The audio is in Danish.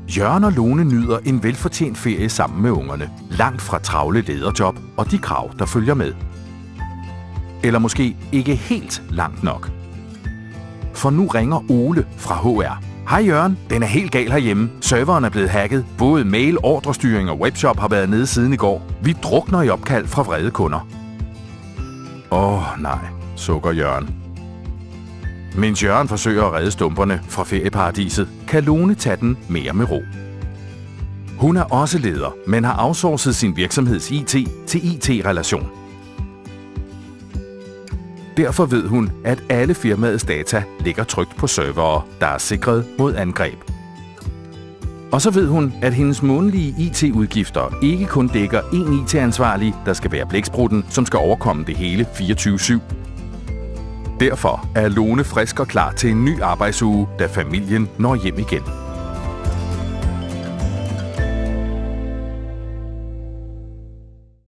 Jørgen og Lone nyder en velfortjent ferie sammen med ungerne, langt fra travle lederjob og de krav, der følger med. Eller måske ikke helt langt nok. For nu ringer Ole fra HR. Hej Jørgen, den er helt gal herhjemme. Serveren er blevet hacket. Både mail, ordrestyring og webshop har været nede siden i går. Vi drukner i opkald fra vrede kunder. Nej, sukker Jørgen. Mens Jørgen forsøger at redde stumperne fra ferieparadiset, kan Lone tage den mere med ro. Hun er også leder, men har outsourcet sin virksomheds IT til IT-relation. Derfor ved hun, at alle firmaets data ligger trygt på servere, der er sikret mod angreb. Og så ved hun, at hendes månedlige IT-udgifter ikke kun dækker én IT-ansvarlig, der skal være blæksprutten, som skal overkomme det hele 24/7. Derfor er Lone frisk og klar til en ny arbejdsuge, da familien når hjem igen.